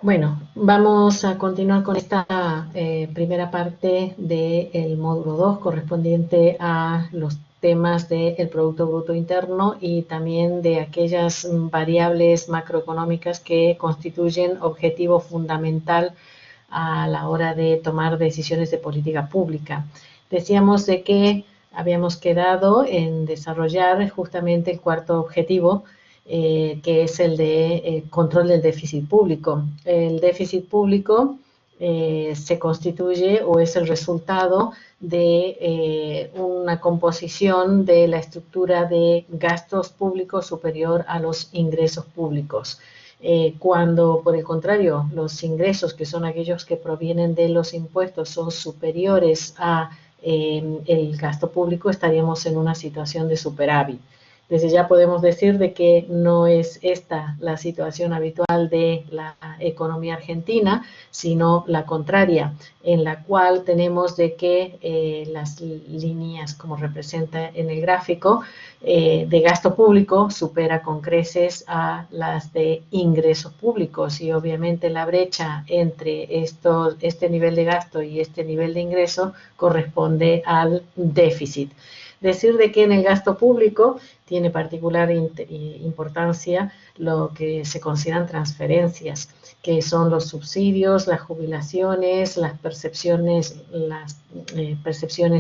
Bueno, vamos a continuar con esta primera parte del módulo 2 correspondiente a los temas del Producto Bruto Interno y también de aquellas variables macroeconómicas que constituyen objetivo fundamental a la hora de tomar decisiones de política pública. Decíamos de que habíamos quedado en desarrollar justamente el cuarto objetivo, que es el de control del déficit público. El déficit público se constituye o es el resultado de una composición de la estructura de gastos públicos superior a los ingresos públicos. Cuando, por el contrario, los ingresos, que son aquellos que provienen de los impuestos, son superiores a el gasto público, estaríamos en una situación de superávit. Desde ya podemos decir de que no es esta la situación habitual de la economía argentina, sino la contraria, en la cual tenemos de que las líneas, como representa en el gráfico, de gasto público supera con creces a las de ingresos públicos, y obviamente la brecha entre este nivel de gasto y este nivel de ingreso corresponde al déficit. Decir de que en el gasto público tiene particular importancia lo que se consideran transferencias, que son los subsidios, las jubilaciones, las percepciones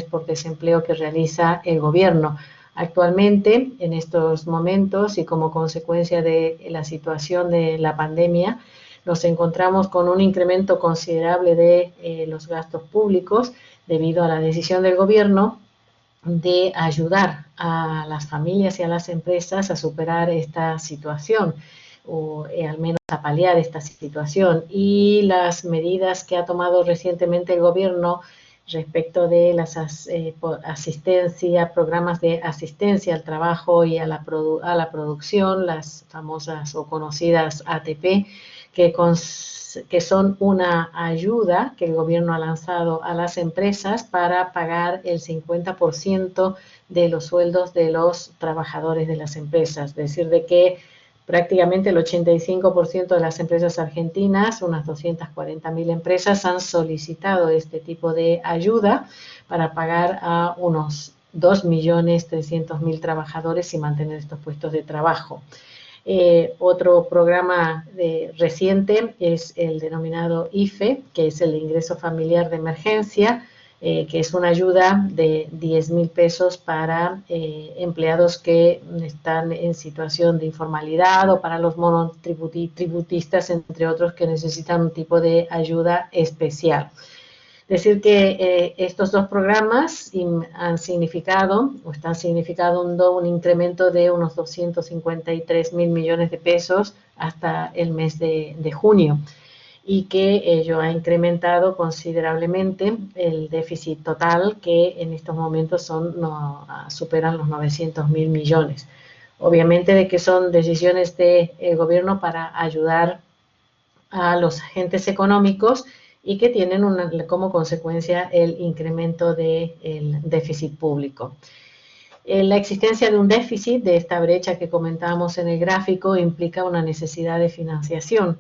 por desempleo que realiza el gobierno. Actualmente, en estos momentos y como consecuencia de la situación de la pandemia, nos encontramos con un incremento considerable de los gastos públicos debido a la decisión del gobierno de ayudar a las familias y a las empresas a superar esta situación, o al menos a paliar esta situación. Y las medidas que ha tomado recientemente el gobierno respecto de las programas de asistencia al trabajo y a la producción, las famosas o conocidas ATP, que son una ayuda que el gobierno ha lanzado a las empresas para pagar el 50% de los sueldos de los trabajadores de las empresas. Es decir, de que prácticamente el 85% de las empresas argentinas, unas 240.000 empresas, han solicitado este tipo de ayuda para pagar a unos 2.300.000 trabajadores y mantener estos puestos de trabajo. Otro programa reciente es el denominado IFE, que es el ingreso familiar de emergencia, que es una ayuda de 10.000 pesos para empleados que están en situación de informalidad o para los monotributistas, entre otros, que necesitan un tipo de ayuda especial. Decir que estos dos programas han significado o están significando un incremento de unos 253.000 millones de pesos hasta el mes de junio, y que ello ha incrementado considerablemente el déficit total, que en estos momentos superan los 900.000 millones. Obviamente de que son decisiones del gobierno para ayudar a los agentes económicos y que tienen como consecuencia el incremento del déficit público. La existencia de un déficit, de esta brecha que comentábamos en el gráfico, implica una necesidad de financiación,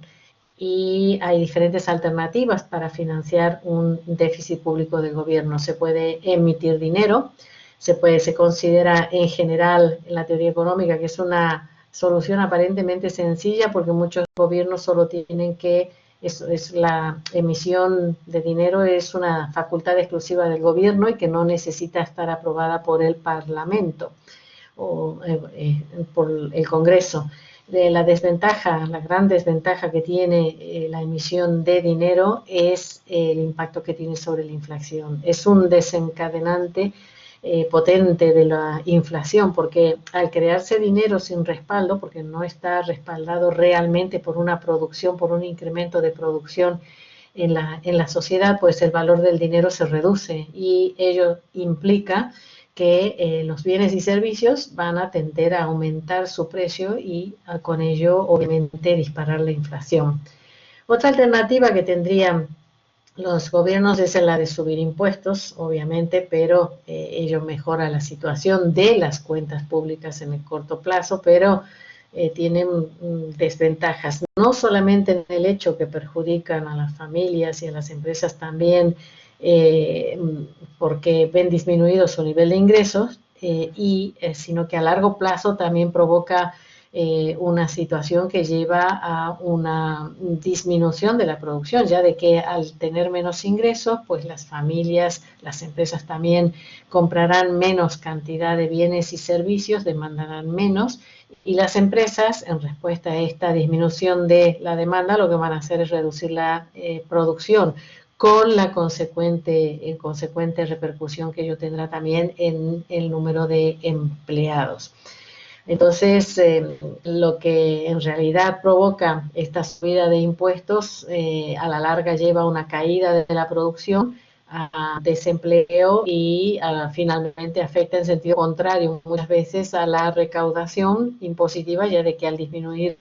y hay diferentes alternativas para financiar un déficit público del gobierno. Se puede emitir dinero, se considera en general en la teoría económica que es una solución aparentemente sencilla, porque muchos gobiernos solo tienen que, la emisión de dinero es una facultad exclusiva del gobierno y que no necesita estar aprobada por el Parlamento o por el Congreso. La gran desventaja que tiene la emisión de dinero es el impacto que tiene sobre la inflación. Es un desencadenante potente de la inflación, porque al crearse dinero sin respaldo, porque no está respaldado realmente por una producción, por un incremento de producción en la sociedad, pues el valor del dinero se reduce, y ello implica que los bienes y servicios van a tender a aumentar su precio y con ello obviamente disparar la inflación. Otra alternativa que tendrían los gobiernos es la de subir impuestos, obviamente, pero ello mejora la situación de las cuentas públicas en el corto plazo, pero tienen desventajas, no solamente en el hecho que perjudican a las familias y a las empresas también porque ven disminuido su nivel de ingresos, sino que a largo plazo también provoca una situación que lleva a una disminución de la producción, ya de que al tener menos ingresos, pues las familias, las empresas también comprarán menos cantidad de bienes y servicios, demandarán menos, y las empresas, en respuesta a esta disminución de la demanda, lo que van a hacer es reducir la producción, con la consecuente repercusión que ello tendrá también en el número de empleados. Entonces, lo que en realidad provoca esta subida de impuestos, a la larga lleva a una caída de la producción, a desempleo y finalmente afecta en sentido contrario muchas veces a la recaudación impositiva, ya de que al disminuir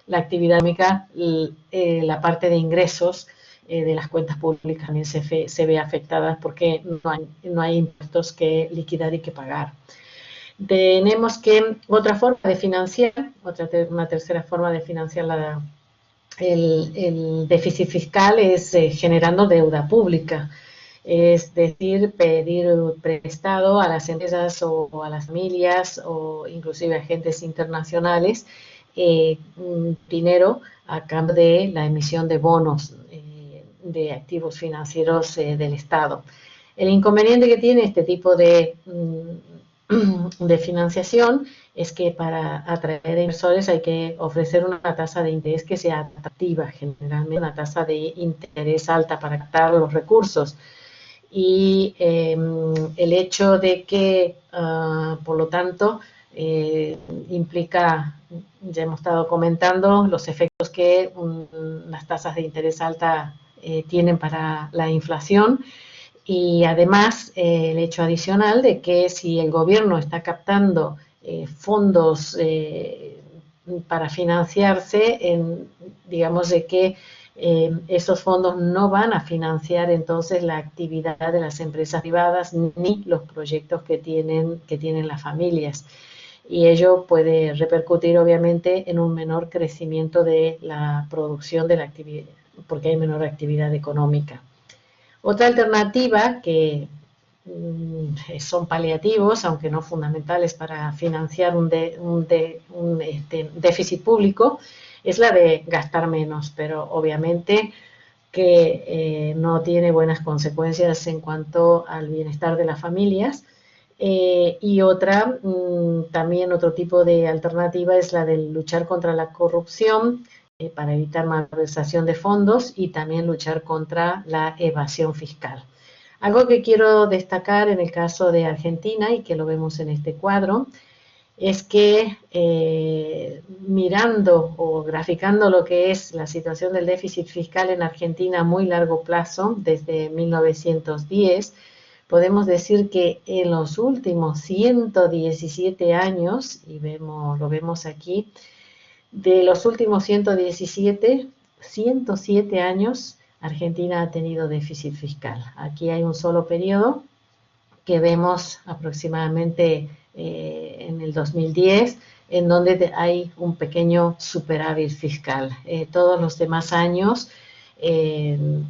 la actividad económica, la parte de ingresos de las cuentas públicas también se ve afectada porque no hay impuestos que liquidar y que pagar. Tenemos que otra forma de financiar, una tercera forma de financiar el déficit fiscal es generando deuda pública, es decir, pedir prestado a las empresas o a las familias o inclusive a agentes internacionales dinero a cambio de la emisión de bonos de activos financieros del Estado. El inconveniente que tiene este tipo de financiación es que para atraer inversores hay que ofrecer una tasa de interés que sea atractiva, generalmente una tasa de interés alta para captar los recursos. Y el hecho de que, por lo tanto, implica, ya hemos estado comentando, los efectos que las tasas de interés alta tienen para la inflación, y además el hecho adicional de que si el gobierno está captando fondos para financiarse, digamos de que esos fondos no van a financiar entonces la actividad de las empresas privadas ni los proyectos que tienen las familias. Y ello puede repercutir obviamente en un menor crecimiento de la producción de la actividad, porque hay menor actividad económica. Otra alternativa que son paliativos, aunque no fundamentales para financiar un déficit público, es la de gastar menos, pero obviamente que no tiene buenas consecuencias en cuanto al bienestar de las familias. Y otra, también otro tipo de alternativa es la de luchar contra la corrupción, para evitar malversación de fondos y también luchar contra la evasión fiscal. Algo que quiero destacar en el caso de Argentina y que lo vemos en este cuadro es que mirando o graficando lo que es la situación del déficit fiscal en Argentina a muy largo plazo, desde 1910, podemos decir que en los últimos 117 años, y lo vemos aquí, de los últimos 107 años, Argentina ha tenido déficit fiscal. Aquí hay un solo periodo que vemos aproximadamente en el 2010, en donde hay un pequeño superávit fiscal. Todos los demás años, el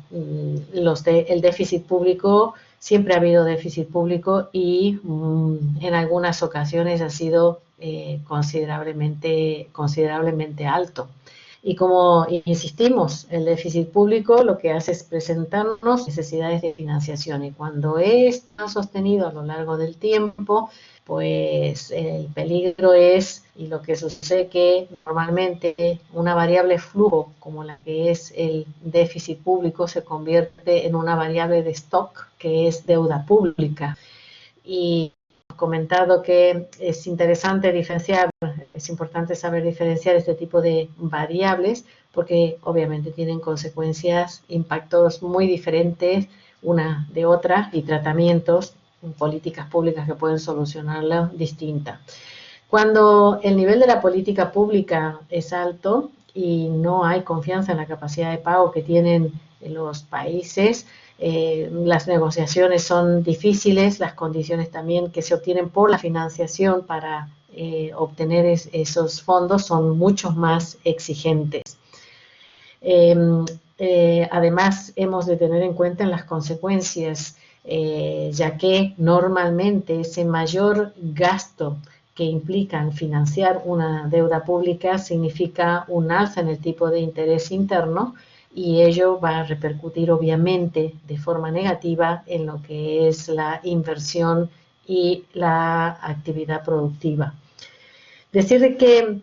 déficit público, siempre ha habido déficit público y en algunas ocasiones ha sido considerablemente alto. Y como insistimos, el déficit público lo que hace es presentarnos necesidades de financiación, y cuando está sostenido a lo largo del tiempo, pues el peligro es, y lo que sucede, que normalmente una variable flujo como la que es el déficit público se convierte en una variable de stock que es deuda pública. Y hemos comentado que es interesante diferenciar, es importante saber diferenciar este tipo de variables porque obviamente tienen consecuencias, impactos muy diferentes una de otra y tratamientos, políticas públicas que pueden solucionarla distinta. Cuando el nivel de la política pública es alto y no hay confianza en la capacidad de pago que tienen los países, las negociaciones son difíciles, las condiciones también que se obtienen por la financiación para obtener esos fondos son mucho más exigentes. Además, hemos de tener en cuenta las consecuencias, ya que normalmente ese mayor gasto que implican financiar una deuda pública significa un alza en el tipo de interés interno y ello va a repercutir obviamente de forma negativa en lo que es la inversión y la actividad productiva. Decir que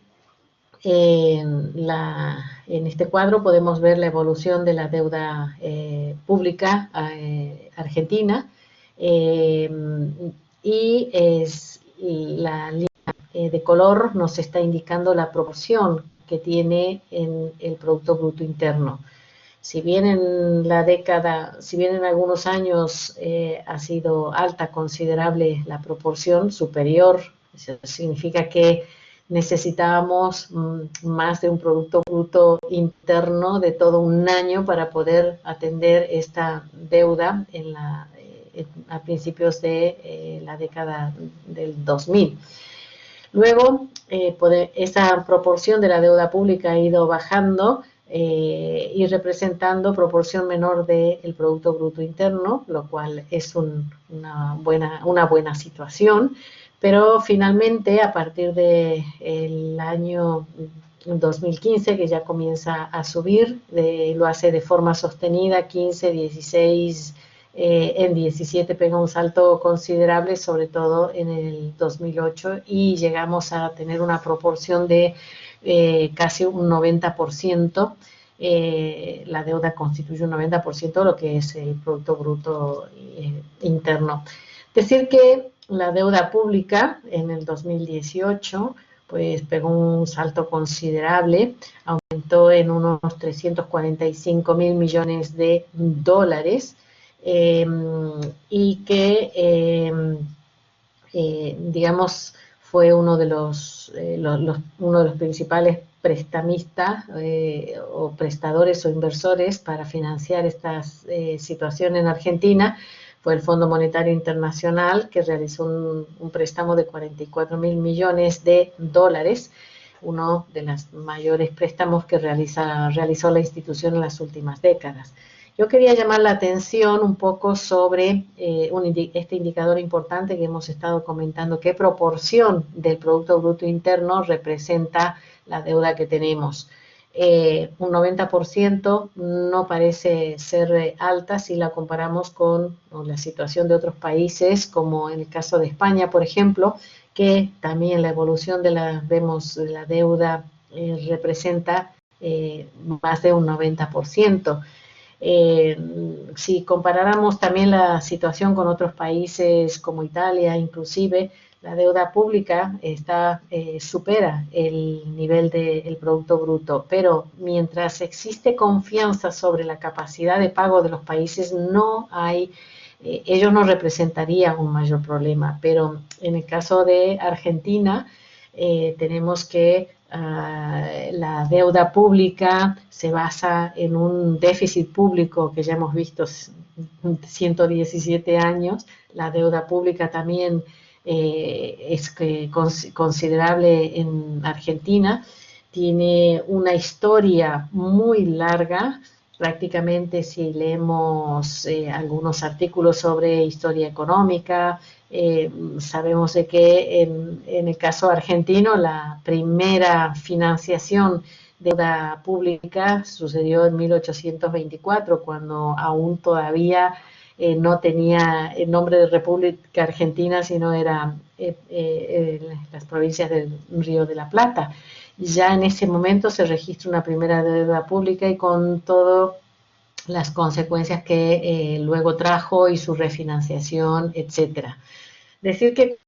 en este cuadro podemos ver la evolución de la deuda pública argentina y la línea de color nos está indicando la proporción que tiene en el Producto Bruto Interno. Si bien en algunos años ha sido alta, considerable la proporción, superior, eso significa que necesitábamos más de un Producto Bruto Interno de todo un año para poder atender esta deuda a principios de la década del 2000. Luego, esa proporción de la deuda pública ha ido bajando y representando proporción menor del Producto Bruto Interno, lo cual es una buena situación, pero finalmente a partir del año 2015, que ya comienza a subir, lo hace de forma sostenida, 15, 16, en 17 pega un salto considerable, sobre todo en el 2008, y llegamos a tener una proporción de casi un 90%. La deuda constituye un 90% de lo que es el Producto Bruto Interno. Decir que la deuda pública en el 2018 pues pegó un salto considerable, aumentó en unos 345.000 millones de dólares, y que digamos fue uno de los principales prestamistas o prestadores o inversores para financiar esta situación en Argentina. Fue el Fondo Monetario Internacional, que realizó un préstamo de 44.000 millones de dólares, uno de los mayores préstamos que realizó la institución en las últimas décadas. Yo quería llamar la atención un poco sobre este indicador importante que hemos estado comentando, qué proporción del Producto Bruto Interno representa la deuda que tenemos. Un 90% no parece ser alta si la comparamos con la situación de otros países, como en el caso de España, por ejemplo, que también la evolución de la deuda representa más de un 90%. Si comparáramos también la situación con otros países como Italia, inclusive, la deuda pública supera el nivel del Producto Bruto, pero mientras existe confianza sobre la capacidad de pago de los países, ello no representaría un mayor problema. Pero en el caso de Argentina, tenemos que la deuda pública se basa en un déficit público que ya hemos visto 117 años. La deuda pública también es considerable en Argentina. Tiene una historia muy larga. Prácticamente si leemos algunos artículos sobre historia económica, sabemos de que en el caso argentino la primera financiación de deuda pública sucedió en 1824, cuando aún todavía no tenía el nombre de República Argentina, sino era las provincias del Río de la Plata. Ya en ese momento se registra una primera deuda pública y con todas las consecuencias que luego trajo y su refinanciación, etcétera. Decir que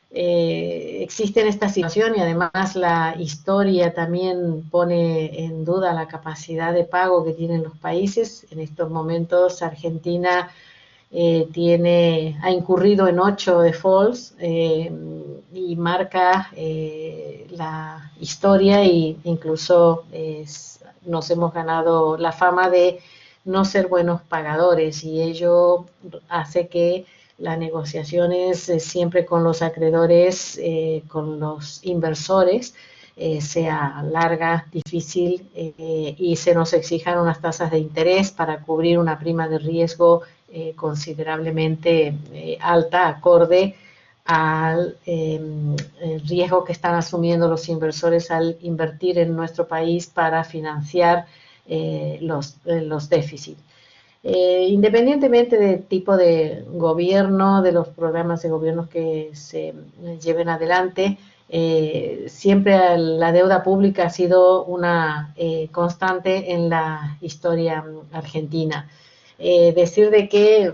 existe en esta situación y además la historia también pone en duda la capacidad de pago que tienen los países. En estos momentos Argentina ha incurrido en 8 defaults y marca la historia, e incluso nos hemos ganado la fama de no ser buenos pagadores, y ello hace que la negociación es siempre con los acreedores, con los inversores, sea larga, difícil y se nos exijan unas tasas de interés para cubrir una prima de riesgo considerablemente alta, acorde al riesgo que están asumiendo los inversores al invertir en nuestro país para financiar los déficits. Independientemente del tipo de gobierno, de los programas de gobierno que se lleven adelante, siempre la deuda pública ha sido una constante en la historia argentina. Decir de que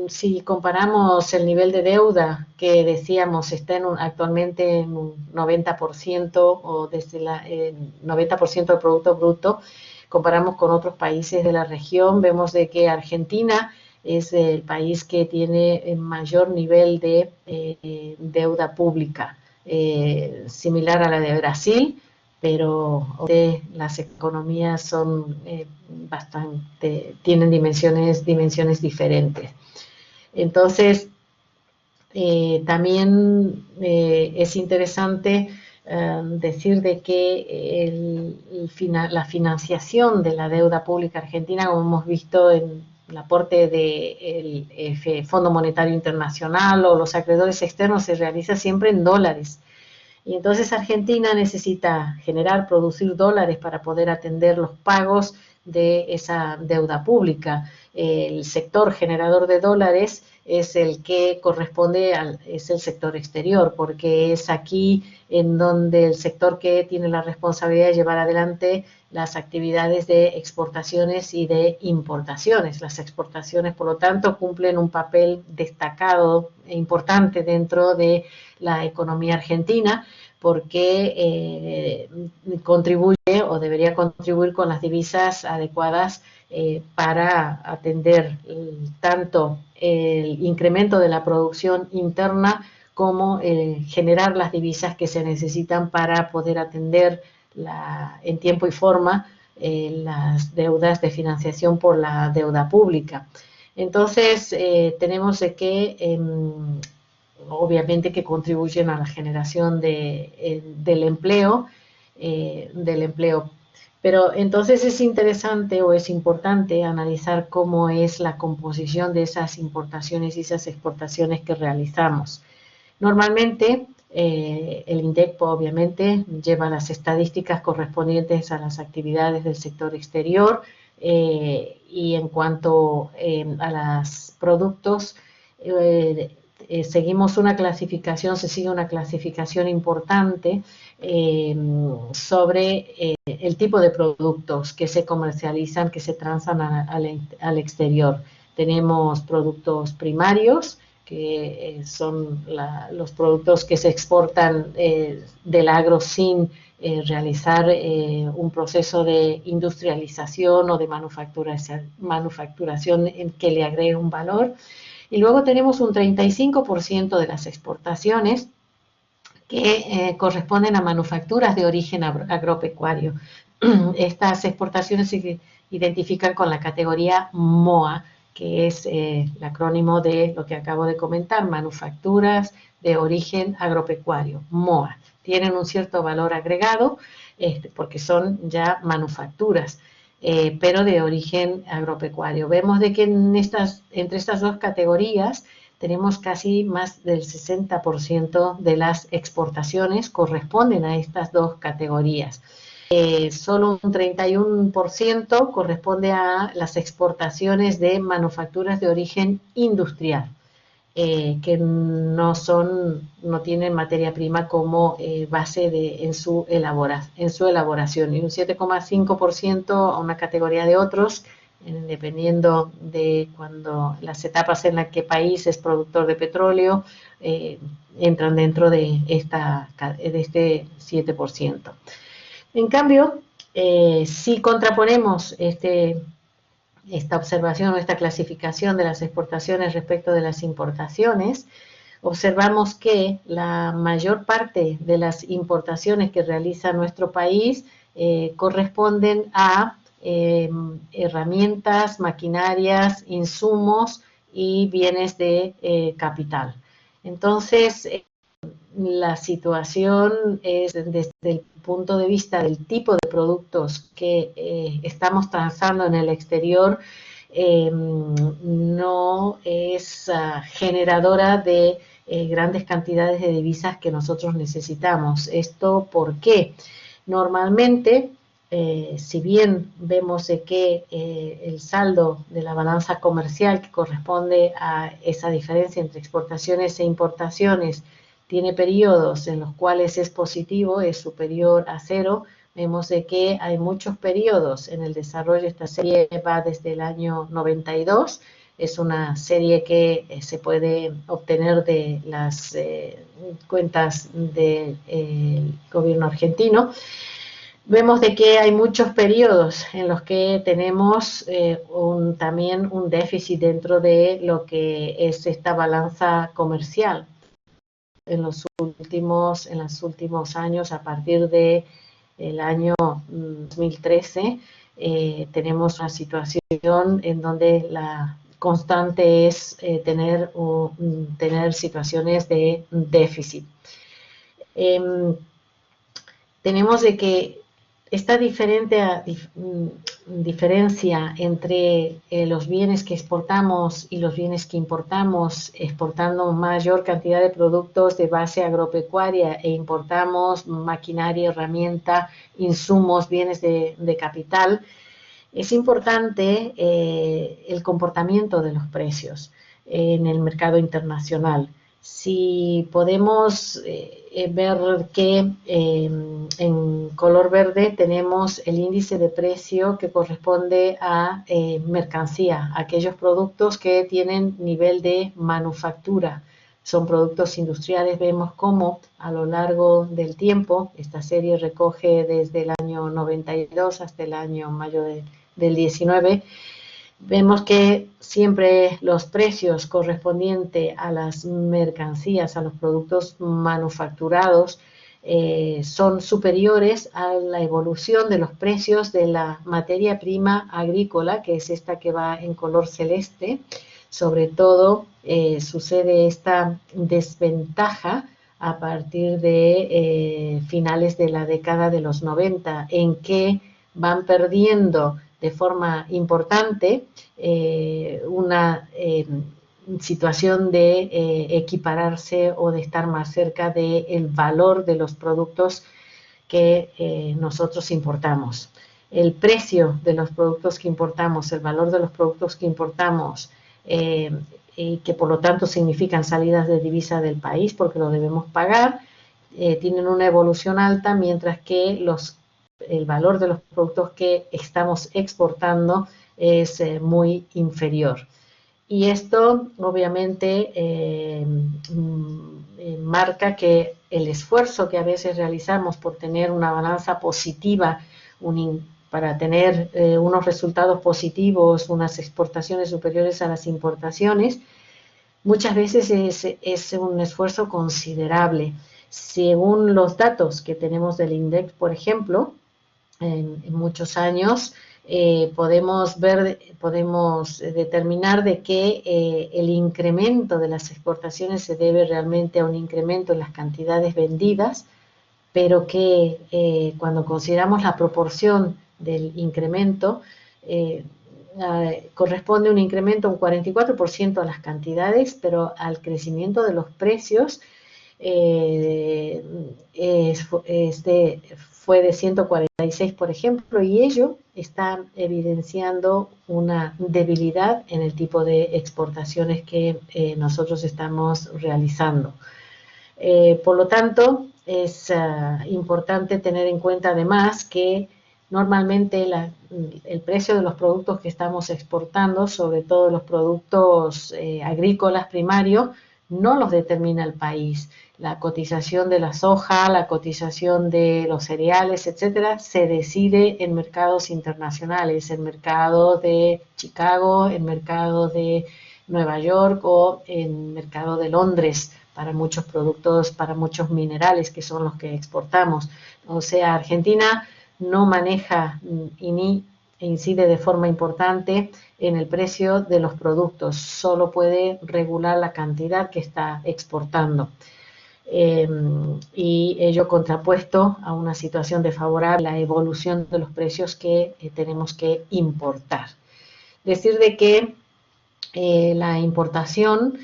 si comparamos el nivel de deuda que decíamos está actualmente en un 90% o desde el 90% del Producto Bruto, comparamos con otros países de la región, vemos de que Argentina es el país que tiene el mayor nivel de deuda pública, similar a la de Brasil, pero las economías son tienen dimensiones diferentes. Entonces, también es interesante decir de que la financiación de la deuda pública argentina, como hemos visto en el aporte del Fondo Monetario Internacional o los acreedores externos, se realiza siempre en dólares. Y entonces Argentina necesita producir dólares para poder atender los pagos de esa deuda pública. El sector generador de dólares es el que es el sector exterior, porque es aquí en donde el sector que tiene la responsabilidad de llevar adelante las actividades de exportaciones y de importaciones. Las exportaciones, por lo tanto, cumplen un papel destacado e importante dentro de la economía argentina, porque contribuye o debería contribuir con las divisas adecuadas para atender tanto el incremento de la producción interna como generar las divisas que se necesitan para poder atender en tiempo y forma las deudas de financiación por la deuda pública. Entonces, tenemos que obviamente que contribuyen a la generación del empleo, Pero entonces es interesante o es importante analizar cómo es la composición de esas importaciones y esas exportaciones que realizamos. Normalmente, el INDEC obviamente lleva las estadísticas correspondientes a las actividades del sector exterior y en cuanto a los productos, seguimos una clasificación, se sigue una clasificación importante sobre el tipo de productos que se comercializan, que se transan al exterior. Tenemos productos primarios, que son los productos que se exportan del agro sin realizar un proceso de industrialización o de manufacturación en que le agregue un valor. Y luego tenemos un 35% de las exportaciones que corresponden a manufacturas de origen agropecuario. Estas exportaciones se identifican con la categoría MOA, que es el acrónimo de lo que acabo de comentar, manufacturas de origen agropecuario, MOA. Tienen un cierto valor agregado porque son ya manufacturas, pero de origen agropecuario. Vemos de que entre estas dos categorías tenemos casi más del 60% de las exportaciones corresponden a estas dos categorías. Solo un 31% corresponde a las exportaciones de manufacturas de origen industrial, que no tienen materia prima como base en su elaboración, y un 7,5% a una categoría de otros, dependiendo de las etapas en las que país es productor de petróleo, entran dentro de este 7%. En cambio, si contraponemos esta observación o esta clasificación de las exportaciones respecto de las importaciones, observamos que la mayor parte de las importaciones que realiza nuestro país corresponden a herramientas, maquinarias, insumos y bienes de capital. Entonces, la situación es desde el punto de vista del tipo de productos que estamos transando en el exterior, no es generadora de grandes cantidades de divisas que nosotros necesitamos. ¿Esto por qué? Normalmente, si bien vemos de que el saldo de la balanza comercial que corresponde a esa diferencia entre exportaciones e importaciones tiene periodos en los cuales es positivo, es superior a cero, vemos de que hay muchos periodos en el desarrollo. Esta serie va desde el año 92, es una serie que se puede obtener de las cuentas del gobierno argentino. Vemos de que hay muchos periodos en los que tenemos también un déficit dentro de lo que es esta balanza comercial. En los últimos años, a partir del año 2013, tenemos una situación en donde la constante es tener situaciones de déficit. Tenemos de que esta diferencia entre los bienes que exportamos y los bienes que importamos, exportando mayor cantidad de productos de base agropecuaria e importamos maquinaria, herramienta, insumos, bienes de capital, es importante el comportamiento de los precios en el mercado internacional. Si podemos ver que en color verde tenemos el índice de precio que corresponde a mercancía, aquellos productos que tienen nivel de manufactura, son productos industriales. Vemos cómo a lo largo del tiempo, esta serie recoge desde el año 92 hasta el año mayo del 19, vemos que siempre los precios correspondientes a las mercancías, a los productos manufacturados, son superiores a la evolución de los precios de la materia prima agrícola, que es esta que va en color celeste. Sobre todo sucede esta desventaja a partir de finales de la década de los 90, en que van perdiendo de forma importante una situación de equipararse o de estar más cerca del valor de los productos que nosotros importamos. El precio de los productos que importamos, el valor de los productos que importamos, y que por lo tanto significan salidas de divisa del país porque lo debemos pagar, tienen una evolución alta, mientras que el valor de los productos que estamos exportando es muy inferior. Y esto obviamente marca que el esfuerzo que a veces realizamos por tener una balanza positiva, para tener unos resultados positivos, unas exportaciones superiores a las importaciones, muchas veces es un esfuerzo considerable. Según los datos que tenemos del INDEC, por ejemplo, en muchos años, podemos determinar de que el incremento de las exportaciones se debe realmente a un incremento en las cantidades vendidas, pero que cuando consideramos la proporción del incremento, corresponde un incremento un 44% a las cantidades, pero al crecimiento de los precios fue de 146, por ejemplo, y ello está evidenciando una debilidad en el tipo de exportaciones que nosotros estamos realizando. Por lo tanto, es importante tener en cuenta además que normalmente el precio de los productos que estamos exportando, sobre todo los productos agrícolas primarios, no los determina el país. La cotización de la soja, la cotización de los cereales, etcétera, se decide en mercados internacionales, en mercado de Chicago, en mercado de Nueva York o en mercado de Londres, para muchos productos, para muchos minerales que son los que exportamos. O sea, Argentina no maneja ni incide de forma importante en el precio de los productos, solo puede regular la cantidad que está exportando. Y ello contrapuesto a una situación desfavorable, la evolución de los precios que tenemos que importar. Decir de que la importación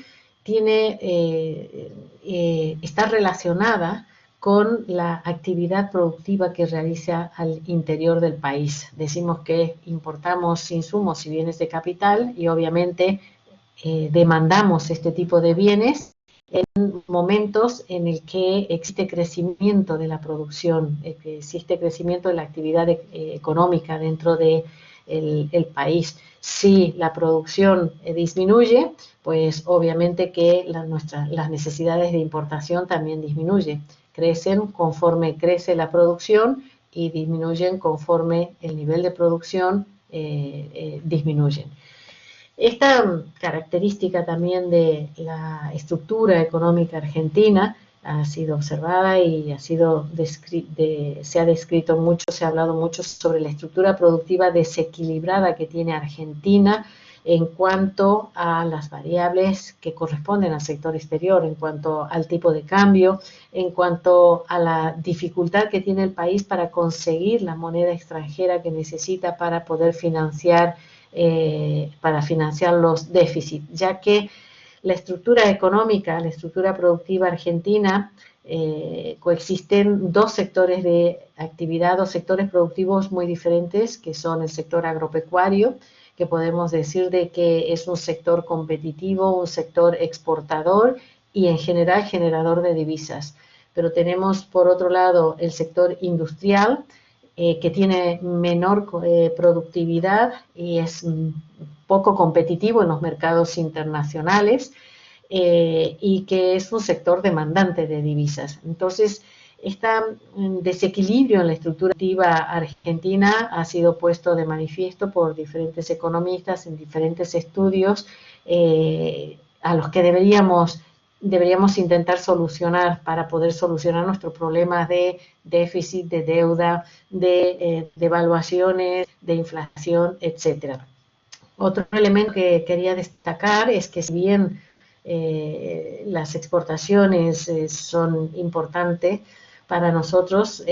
está relacionada con la actividad productiva que realiza al interior del país. Decimos que importamos insumos y bienes de capital y obviamente demandamos este tipo de bienes en momentos en el que existe crecimiento de la producción, que existe crecimiento de la actividad económica dentro de el país. Si la producción disminuye, pues obviamente que las necesidades de importación también disminuyen. Crecen conforme crece la producción y disminuyen conforme el nivel de producción disminuye. Esta característica también de la estructura económica argentina ha sido observada y se ha descrito mucho, se ha hablado mucho sobre la estructura productiva desequilibrada que tiene Argentina en cuanto a las variables que corresponden al sector exterior, en cuanto al tipo de cambio, en cuanto a la dificultad que tiene el país para conseguir la moneda extranjera que necesita para poder financiar los déficits, ya que la estructura económica, la estructura productiva argentina, coexisten dos sectores de actividad, dos sectores productivos muy diferentes, que son el sector agropecuario, que podemos decir de que es un sector competitivo, un sector exportador y en general generador de divisas. Pero tenemos por otro lado el sector industrial, que tiene menor productividad y es poco competitivo en los mercados internacionales, y que es un sector demandante de divisas. Entonces, este desequilibrio en la estructura productiva argentina ha sido puesto de manifiesto por diferentes economistas en diferentes estudios, a los que deberíamos intentar solucionar para poder solucionar nuestros problemas de déficit, de deuda, de devaluaciones, de inflación, etcétera. Otro elemento que quería destacar es que si bien las exportaciones son importantes para nosotros,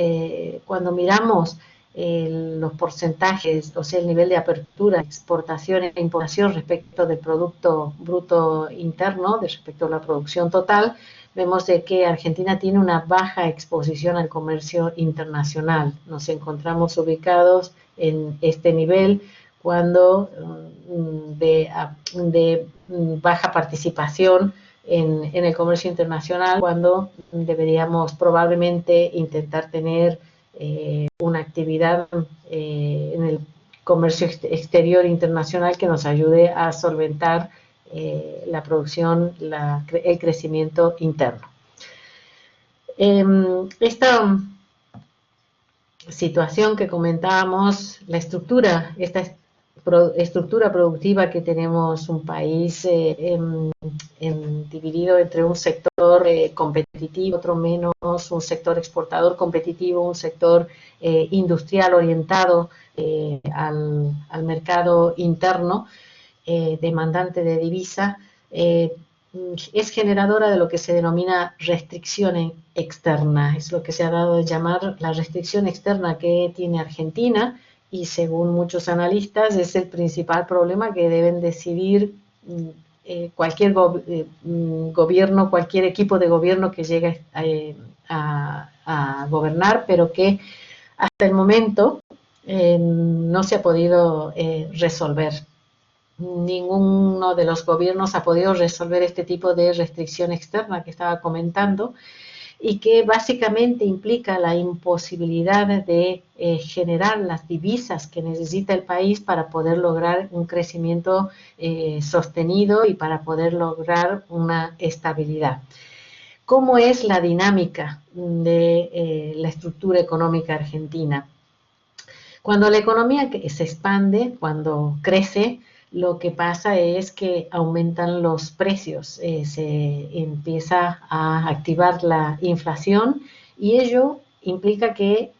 cuando miramos los porcentajes, o sea, el nivel de apertura, exportación e importación respecto del Producto Bruto Interno, respecto a la producción total, vemos de que Argentina tiene una baja exposición al comercio internacional. Nos encontramos ubicados en este nivel cuando de baja participación en el comercio internacional, cuando deberíamos probablemente intentar tener una actividad en el comercio exterior internacional que nos ayude a solventar la producción, el crecimiento interno. Esta situación que comentábamos, esta estructura productiva que tenemos un país dividido entre un sector competitivo, otro menos, un sector exportador competitivo, un sector industrial orientado al mercado interno, demandante de divisa, es generadora de lo que se denomina restricción externa. Es lo que se ha dado a llamar la restricción externa que tiene Argentina, y según muchos analistas es el principal problema que deben decidir cualquier gobierno, cualquier equipo de gobierno que llegue a gobernar, pero que hasta el momento no se ha podido resolver. Ninguno de los gobiernos ha podido resolver este tipo de restricción externa que estaba comentando, y que básicamente implica la imposibilidad de generar las divisas que necesita el país para poder lograr un crecimiento sostenido y para poder lograr una estabilidad. ¿Cómo es la dinámica de la estructura económica argentina? Cuando la economía se expande, cuando crece, lo que pasa es que aumentan los precios, se empieza a activar la inflación, y ello implica que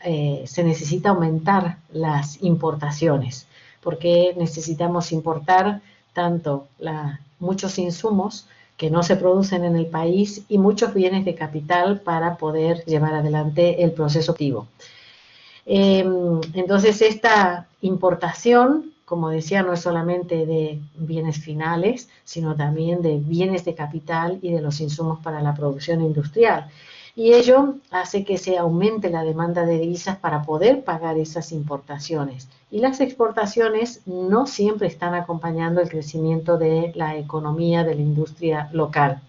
se necesita aumentar las importaciones, porque necesitamos importar tanto muchos insumos que no se producen en el país y muchos bienes de capital para poder llevar adelante el proceso activo. Entonces, esta importación, como decía, no es solamente de bienes finales, sino también de bienes de capital y de los insumos para la producción industrial. Y ello hace que se aumente la demanda de divisas para poder pagar esas importaciones. Y las exportaciones no siempre están acompañando el crecimiento de la economía, de la industria local.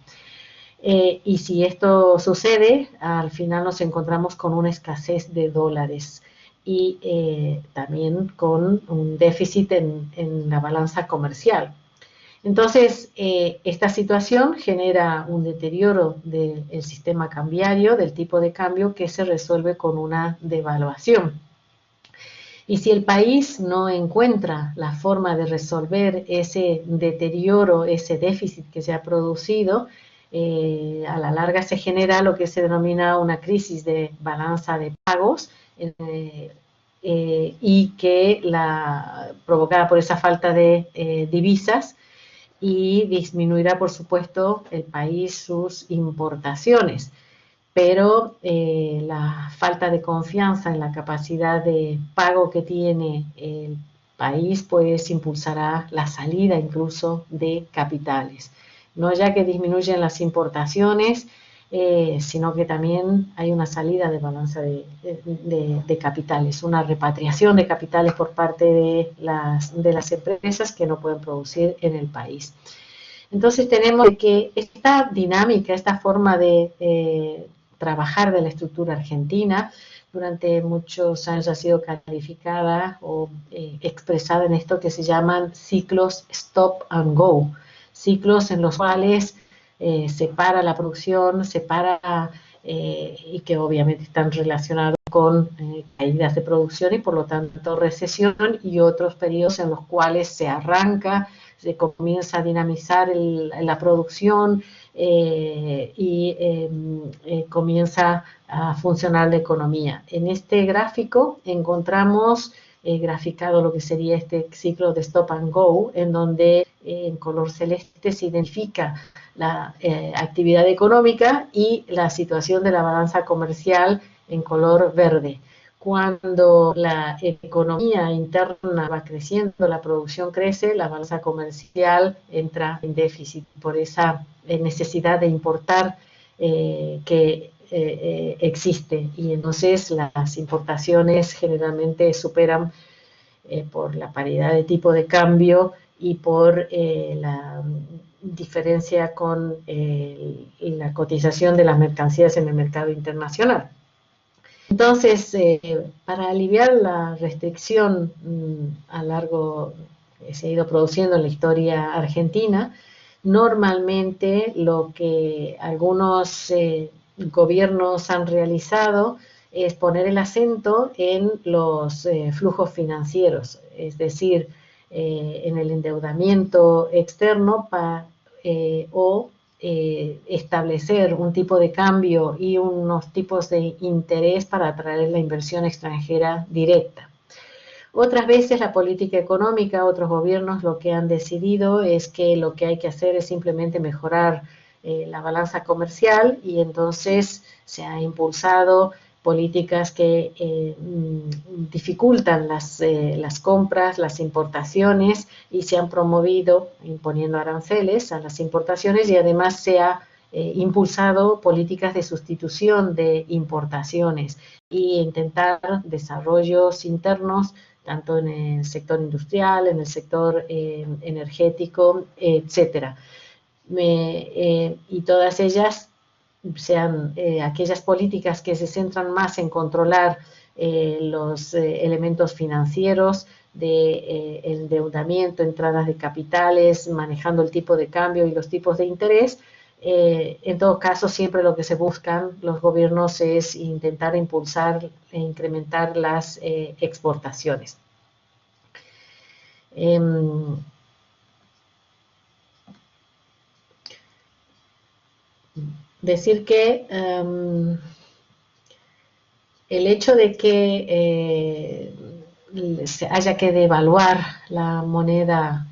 Y si esto sucede, al final nos encontramos con una escasez de dólares y también con un déficit en la balanza comercial. Entonces, esta situación genera un deterioro del sistema cambiario, del tipo de cambio, que se resuelve con una devaluación. Y si el país no encuentra la forma de resolver ese deterioro, ese déficit que se ha producido, a la larga se genera lo que se denomina una crisis de balanza de pagos, y que provocada por esa falta de divisas, y disminuirá, por supuesto, el país sus importaciones. Pero la falta de confianza en la capacidad de pago que tiene el país, pues impulsará la salida incluso de capitales. No ya que disminuyen las importaciones, sino que también hay una salida de balanza de capitales, una repatriación de capitales por parte de las empresas que no pueden producir en el país. Entonces tenemos que esta dinámica, esta forma de trabajar de la estructura argentina, durante muchos años ha sido calificada o expresada en esto que se llaman ciclos stop and go, ciclos en los cuales se para la producción, se para, y que obviamente están relacionados con caídas de producción y por lo tanto recesión, y otros periodos en los cuales se arranca, se comienza a dinamizar la producción, y comienza a funcionar la economía. En este gráfico encontramos graficado lo que sería este ciclo de stop and go, en donde en color celeste se identifica la actividad económica y la situación de la balanza comercial en color verde. Cuando la economía interna va creciendo, la producción crece, la balanza comercial entra en déficit por esa necesidad de importar que existe, y entonces las importaciones generalmente superan por la paridad de tipo de cambio y por la diferencia con la cotización de las mercancías en el mercado internacional. Entonces, para aliviar la restricción a largo que se ha ido produciendo en la historia argentina, normalmente lo que algunos gobiernos han realizado es poner el acento en los flujos financieros, es decir, en el endeudamiento externo o establecer un tipo de cambio y unos tipos de interés para atraer la inversión extranjera directa. Otras veces la política económica, otros gobiernos lo que han decidido es que lo que hay que hacer es simplemente mejorar la balanza comercial, y entonces se ha impulsado políticas que dificultan las compras, las importaciones, y se han promovido imponiendo aranceles a las importaciones, y además se ha impulsado políticas de sustitución de importaciones y intentar desarrollos internos tanto en el sector industrial, en el sector energético, etcétera. Y todas ellas sean aquellas políticas que se centran más en controlar los elementos financieros de endeudamiento, entradas de capitales, manejando el tipo de cambio y los tipos de interés. En todo caso, siempre lo que se buscan los gobiernos es intentar impulsar e incrementar las exportaciones. Decir que el hecho de que se haya que devaluar la moneda,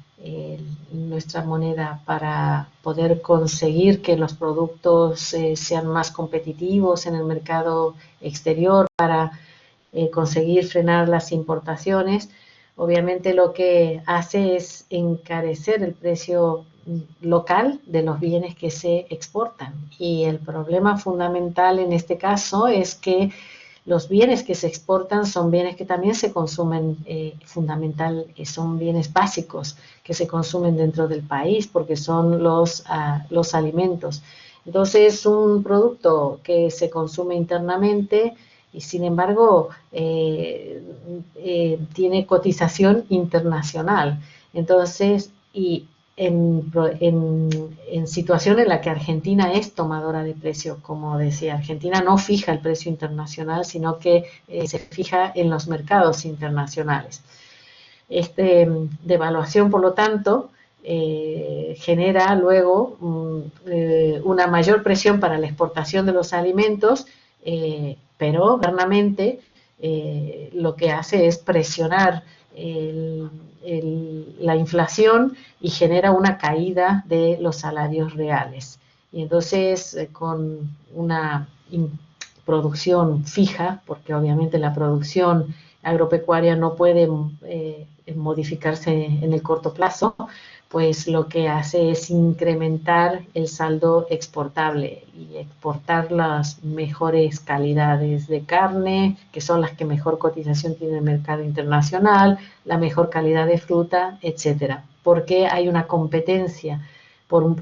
nuestra moneda, para poder conseguir que los productos sean más competitivos en el mercado exterior, para conseguir frenar las importaciones, obviamente lo que hace es encarecer el precio local de los bienes que se exportan. Y el problema fundamental en este caso es que los bienes que se exportan son bienes que también se consumen, son bienes básicos que se consumen dentro del país porque son los alimentos. Entonces, un producto que se consume internamente y sin embargo tiene cotización internacional. Entonces, y en situación en la que Argentina es tomadora de precio, como decía, Argentina no fija el precio internacional, sino que se fija en los mercados internacionales. Devaluación, por lo tanto, genera luego una mayor presión para la exportación de los alimentos, pero internamente lo que hace es presionar la inflación y genera una caída de los salarios reales. Y entonces, con una producción fija, porque obviamente la producción agropecuaria no puede modificarse en el corto plazo, pues lo que hace es incrementar el saldo exportable y exportar las mejores calidades de carne, que son las que mejor cotización tiene el mercado internacional, la mejor calidad de fruta, etcétera, porque hay una competencia por un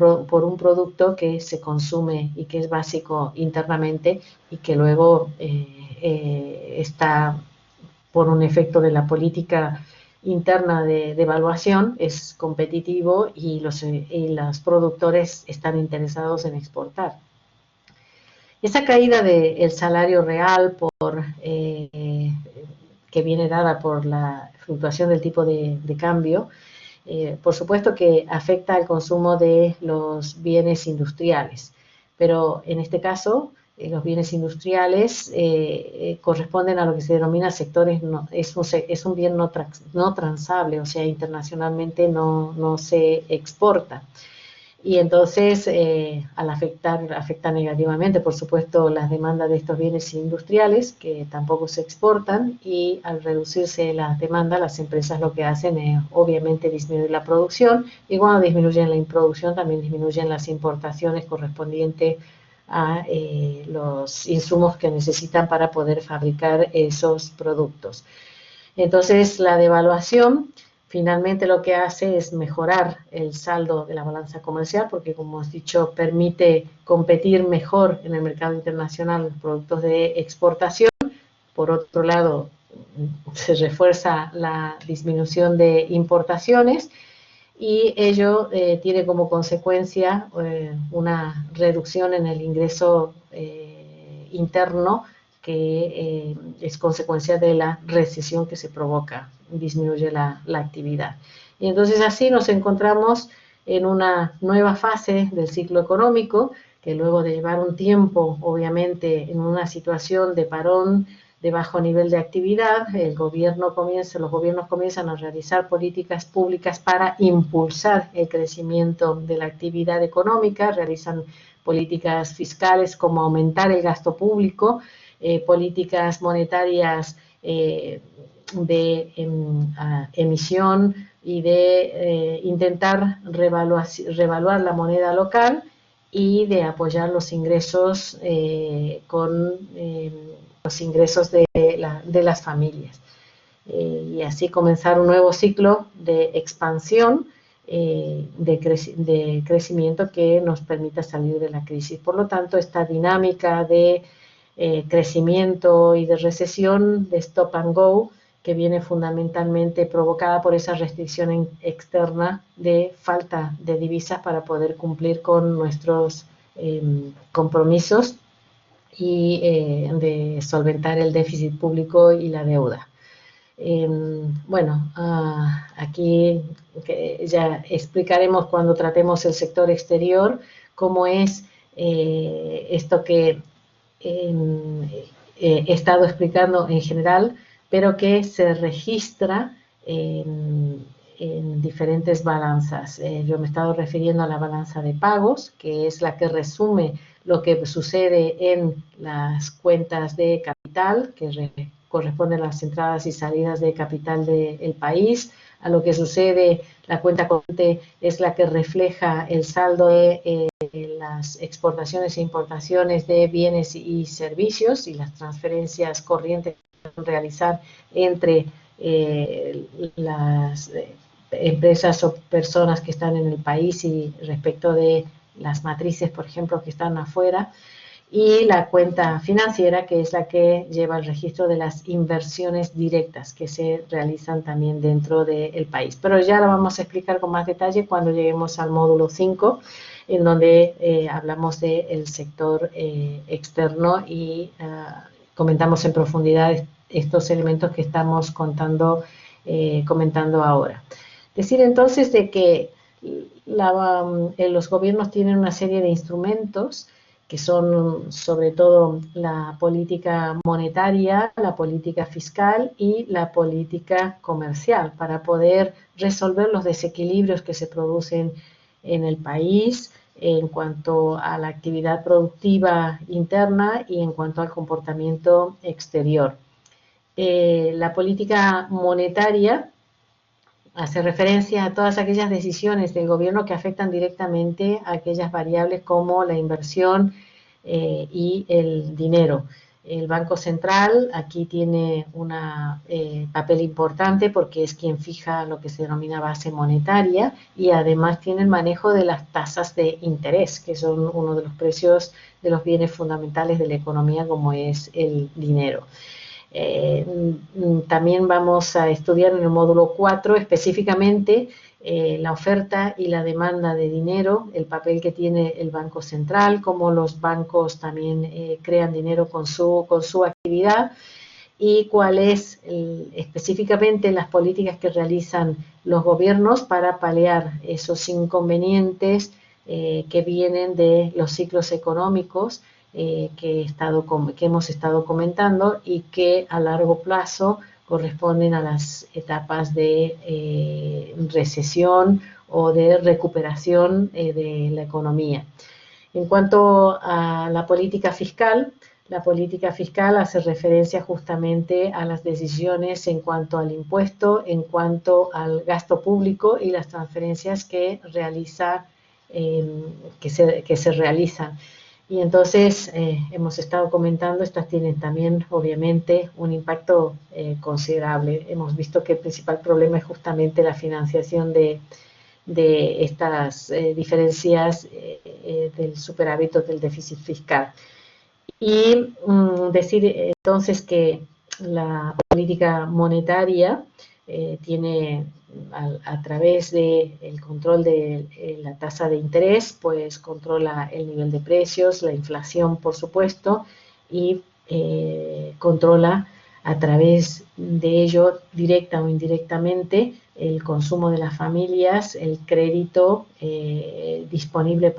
producto que se consume y que es básico internamente y que luego está por un efecto de la política interna de evaluación, es competitivo y los productores están interesados en exportar. Esa caída del salario real que viene dada por la fluctuación del tipo de cambio, por supuesto que afecta al consumo de los bienes industriales, pero en este caso los bienes industriales corresponden a lo que se denomina sectores, es un bien no transable, o sea, internacionalmente no se exporta. Y entonces, afecta negativamente, por supuesto, las demandas de estos bienes industriales que tampoco se exportan, y al reducirse la demanda, las empresas lo que hacen es obviamente disminuir la producción, y cuando disminuyen la producción también disminuyen las importaciones correspondientes a los insumos que necesitan para poder fabricar esos productos. Entonces, la devaluación finalmente lo que hace es mejorar el saldo de la balanza comercial, porque, como has dicho, permite competir mejor en el mercado internacional los productos de exportación. Por otro lado, se refuerza la disminución de importaciones y ello tiene como consecuencia una reducción en el ingreso interno, que es consecuencia de la recesión que se provoca, disminuye la actividad. Y entonces así nos encontramos en una nueva fase del ciclo económico, que luego de llevar un tiempo, obviamente, en una situación de parón, de bajo nivel de actividad, los gobiernos comienzan a realizar políticas públicas para impulsar el crecimiento de la actividad económica, realizan políticas fiscales como aumentar el gasto público, políticas monetarias de emisión y de intentar revaluar la moneda local y de apoyar los ingresos con los ingresos de las familias. Y así comenzar un nuevo ciclo de expansión, de crecimiento que nos permita salir de la crisis. Por lo tanto, esta dinámica de crecimiento y de recesión, de stop and go, que viene fundamentalmente provocada por esa restricción externa de falta de divisas para poder cumplir con nuestros compromisos y de solventar el déficit público y la deuda. Bueno, aquí ya explicaremos cuando tratemos el sector exterior cómo es esto que he estado explicando en general, pero que se registra en diferentes balanzas. Yo me he estado refiriendo a la balanza de pagos, que es la que resume lo que sucede en las cuentas de capital, que corresponden a las entradas y salidas de capital del país. A lo que sucede, la cuenta corriente es la que refleja el saldo de las exportaciones e importaciones de bienes y servicios y las transferencias corrientes que se realizar entre las empresas o personas que están en el país y respecto de las matrices, por ejemplo, que están afuera, y la cuenta financiera, que es la que lleva el registro de las inversiones directas que se realizan también dentro del país. Pero ya lo vamos a explicar con más detalle cuando lleguemos al módulo 5, en donde hablamos del sector externo y comentamos en profundidad estos elementos que estamos comentando ahora. Decir entonces de que los gobiernos tienen una serie de instrumentos que son sobre todo la política monetaria, la política fiscal y la política comercial para poder resolver los desequilibrios que se producen en el país en cuanto a la actividad productiva interna y en cuanto al comportamiento exterior. La política monetaria hace referencia a todas aquellas decisiones del gobierno que afectan directamente a aquellas variables como la inversión y el dinero. El Banco Central aquí tiene un papel importante porque es quien fija lo que se denomina base monetaria y además tiene el manejo de las tasas de interés, que son uno de los precios de los bienes fundamentales de la economía como es el dinero. También vamos a estudiar en el módulo 4 específicamente la oferta y la demanda de dinero, el papel que tiene el Banco Central, cómo los bancos también crean dinero con su actividad y cuáles específicamente las políticas que realizan los gobiernos para paliar esos inconvenientes que vienen de los ciclos económicos que hemos estado comentando y que a largo plazo corresponden a las etapas de recesión o de recuperación de la economía. En cuanto a la política fiscal hace referencia justamente a las decisiones en cuanto al impuesto, en cuanto al gasto público y las transferencias que se realizan. Y entonces hemos estado comentando, estas tienen también obviamente un impacto considerable. Hemos visto que el principal problema es justamente la financiación de estas diferencias del superávit o del déficit fiscal. Y decir entonces que la política monetaria tiene a través del control de la tasa de interés, pues controla el nivel de precios, la inflación por supuesto, y controla a través de ello, directa o indirectamente, el consumo de las familias, el crédito disponible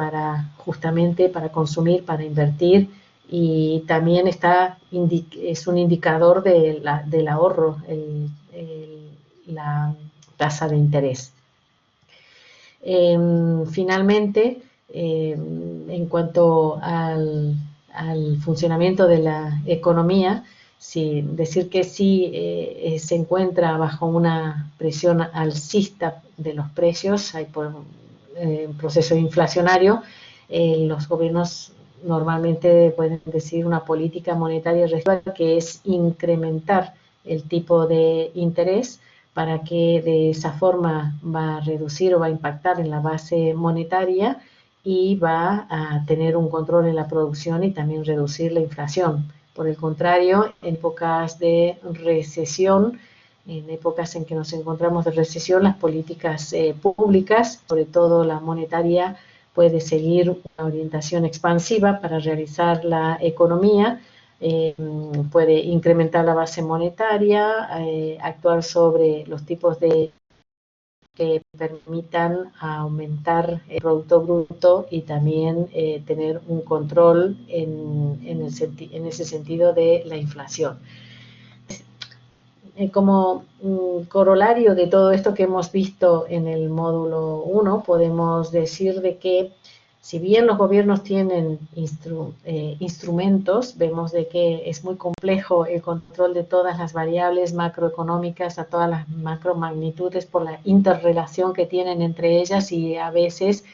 justamente para consumir, para invertir, y también es un indicador del ahorro, la tasa de interés. Finalmente, en cuanto al funcionamiento de la economía, decir que sí se encuentra bajo una presión alcista de los precios, hay un proceso inflacionario, los gobiernos normalmente pueden decir una política monetaria restrictiva que es incrementar el tipo de interés para que de esa forma va a reducir o va a impactar en la base monetaria y va a tener un control en la producción y también reducir la inflación. Por el contrario, en épocas de recesión, en épocas en que nos encontramos de recesión, las políticas públicas, sobre todo la monetaria, puede seguir una orientación expansiva para realizar la economía, puede incrementar la base monetaria, actuar sobre los tipos de que permitan aumentar el Producto Bruto y también tener un control en ese sentido de la inflación. Como corolario de todo esto que hemos visto en el módulo 1, podemos decir de que si bien los gobiernos tienen instrumentos, vemos de que es muy complejo el control de todas las variables macroeconómicas a todas las macromagnitudes por la interrelación que tienen entre ellas y a veces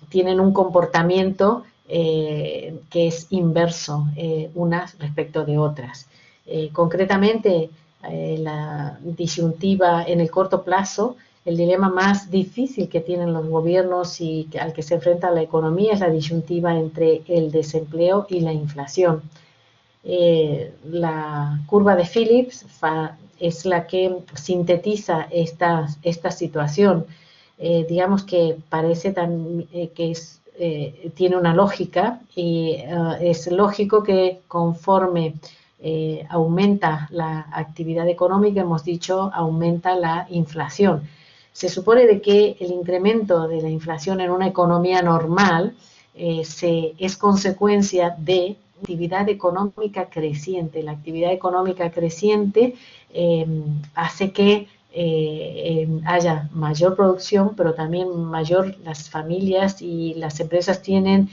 tienen un comportamiento que es inverso unas respecto de otras. Concretamente, la disyuntiva en el corto plazo, el dilema más difícil que tienen los gobiernos y al que se enfrenta la economía es la disyuntiva entre el desempleo y la inflación. La curva de Phillips es la que sintetiza esta situación. Digamos que parece tiene una lógica y es lógico que conforme aumenta la actividad económica, hemos dicho, aumenta la inflación. Se supone de que el incremento de la inflación en una economía normal es consecuencia de actividad económica creciente. La actividad económica creciente hace que haya mayor producción, pero también las familias y las empresas tienen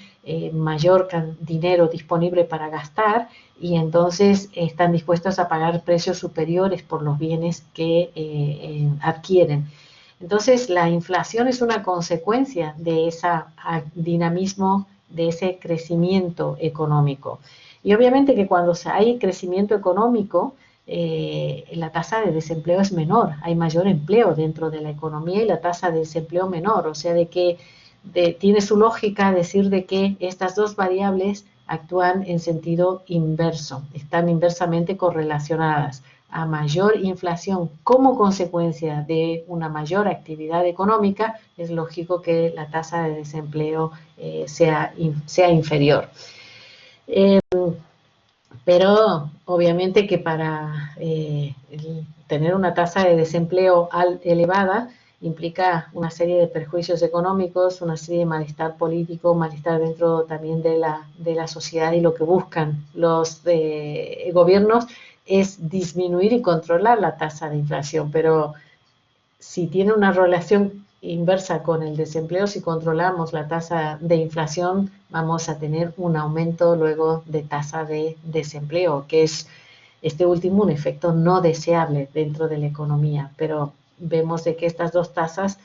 mayor dinero disponible para gastar y entonces están dispuestos a pagar precios superiores por los bienes que adquieren. Entonces, la inflación es una consecuencia de ese dinamismo, de ese crecimiento económico. Y obviamente que cuando hay crecimiento económico, la tasa de desempleo es menor, hay mayor empleo dentro de la economía y la tasa de desempleo menor, o sea, de que tiene su lógica decir de que estas dos variables actúan en sentido inverso, están inversamente correlacionadas. A mayor inflación como consecuencia de una mayor actividad económica, es lógico que la tasa de desempleo sea inferior. Pero obviamente que para tener una tasa de desempleo elevada implica una serie de perjuicios económicos, una serie de malestar político, malestar dentro también de la sociedad, y lo que buscan los gobiernos es disminuir y controlar la tasa de inflación, pero si tiene una relación inversa con el desempleo, si controlamos la tasa de inflación, vamos a tener un aumento luego de tasa de desempleo, que es este último un efecto no deseable dentro de la economía, pero vemos de que estas dos tasas,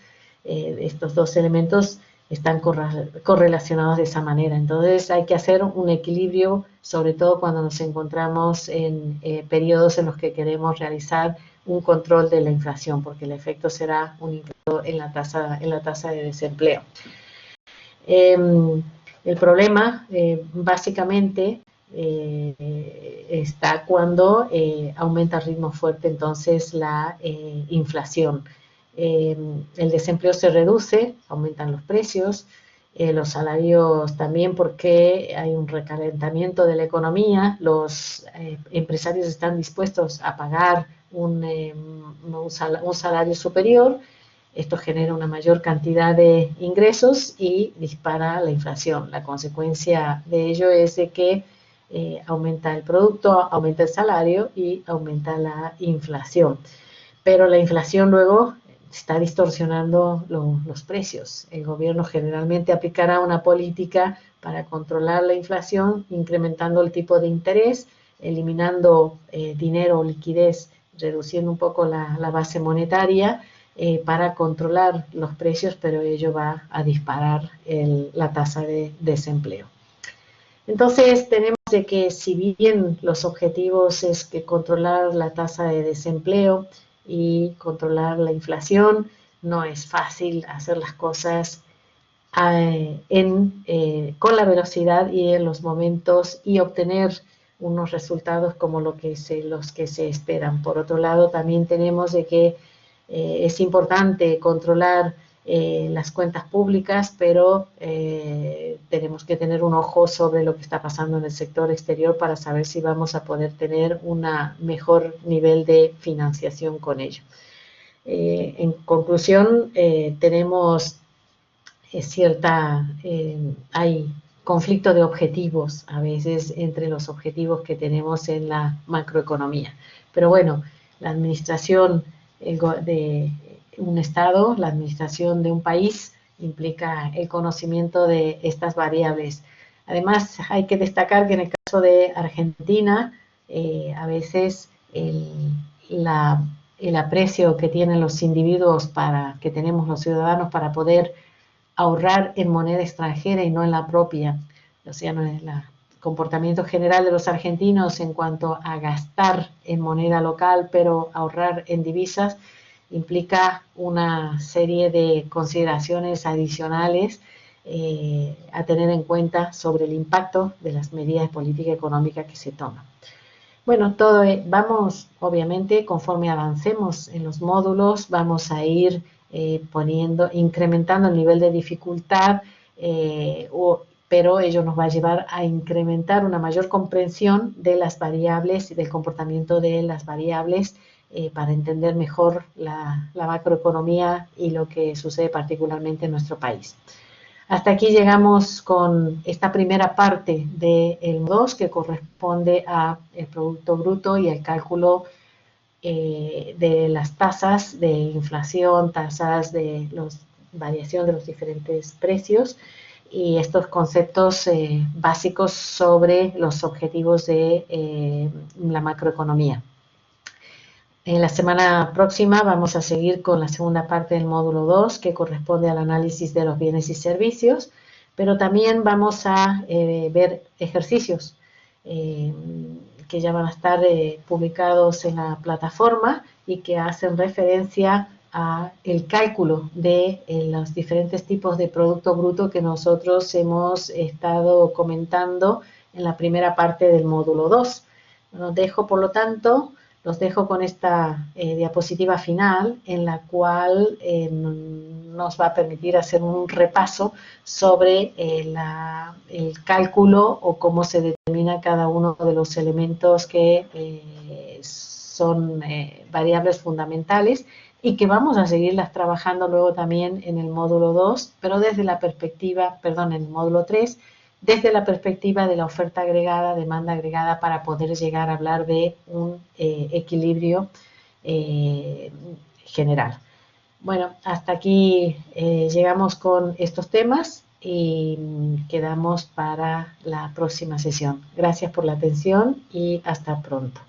estos dos elementos están correlacionados de esa manera. Entonces hay que hacer un equilibrio, sobre todo cuando nos encontramos en periodos en los que queremos realizar un control de la inflación, porque el efecto será un incremento en la tasa de desempleo. El problema básicamente está cuando aumenta a ritmo fuerte entonces la inflación. El desempleo se reduce, aumentan los precios, los salarios también, porque hay un recalentamiento de la economía, los empresarios están dispuestos a pagar un salario superior, esto genera una mayor cantidad de ingresos y dispara la inflación. La consecuencia de ello es de que aumenta el producto, aumenta el salario y aumenta la inflación. Pero la inflación luego está distorsionando los precios. El gobierno generalmente aplicará una política para controlar la inflación, incrementando el tipo de interés, eliminando dinero o liquidez, reduciendo un poco la base monetaria para controlar los precios, pero ello va a disparar la tasa de desempleo. Entonces tenemos de que si bien los objetivos es que controlar la tasa de desempleo y controlar la inflación, no es fácil hacer las cosas con la velocidad y en los momentos y obtener unos resultados como los que se esperan. Por otro lado, también tenemos de que es importante controlar las cuentas públicas, pero tenemos que tener un ojo sobre lo que está pasando en el sector exterior para saber si vamos a poder tener un mejor nivel de financiación con ello. En conclusión, tenemos hay conflicto de objetivos a veces entre los objetivos que tenemos en la macroeconomía. Pero bueno, la administración de un Estado, la administración de un país implica el conocimiento de estas variables. Además, hay que destacar que en el caso de Argentina, a veces el aprecio que tienen los individuos que tenemos los ciudadanos para poder ahorrar en moneda extranjera y no en la propia. O sea, no es el comportamiento general de los argentinos en cuanto a gastar en moneda local, pero ahorrar en divisas, implica una serie de consideraciones adicionales a tener en cuenta sobre el impacto de las medidas de política económica que se toman. Bueno, vamos, obviamente, conforme avancemos en los módulos, vamos a ir incrementando el nivel de dificultad, pero ello nos va a llevar a incrementar una mayor comprensión de las variables y del comportamiento de las variables para entender mejor la macroeconomía y lo que sucede particularmente en nuestro país. Hasta aquí llegamos con esta primera parte del 2 que corresponde al Producto Bruto y el cálculo de las tasas de inflación, tasas de variación de los diferentes precios y estos conceptos básicos sobre los objetivos de la macroeconomía. En la semana próxima vamos a seguir con la segunda parte del módulo 2, que corresponde al análisis de los bienes y servicios, pero también vamos a ver ejercicios que ya van a estar publicados en la plataforma y que hacen referencia a el cálculo de los diferentes tipos de Producto Bruto que nosotros hemos estado comentando en la primera parte del módulo 2. Los dejo con esta diapositiva final en la cual nos va a permitir hacer un repaso sobre el cálculo o cómo se determina cada uno de los elementos que son variables fundamentales y que vamos a seguirlas trabajando luego también en el módulo 2, pero desde la perspectiva, en el módulo 3, desde la perspectiva de la oferta agregada, demanda agregada, para poder llegar a hablar de un equilibrio general. Bueno, hasta aquí llegamos con estos temas y quedamos para la próxima sesión. Gracias por la atención y hasta pronto.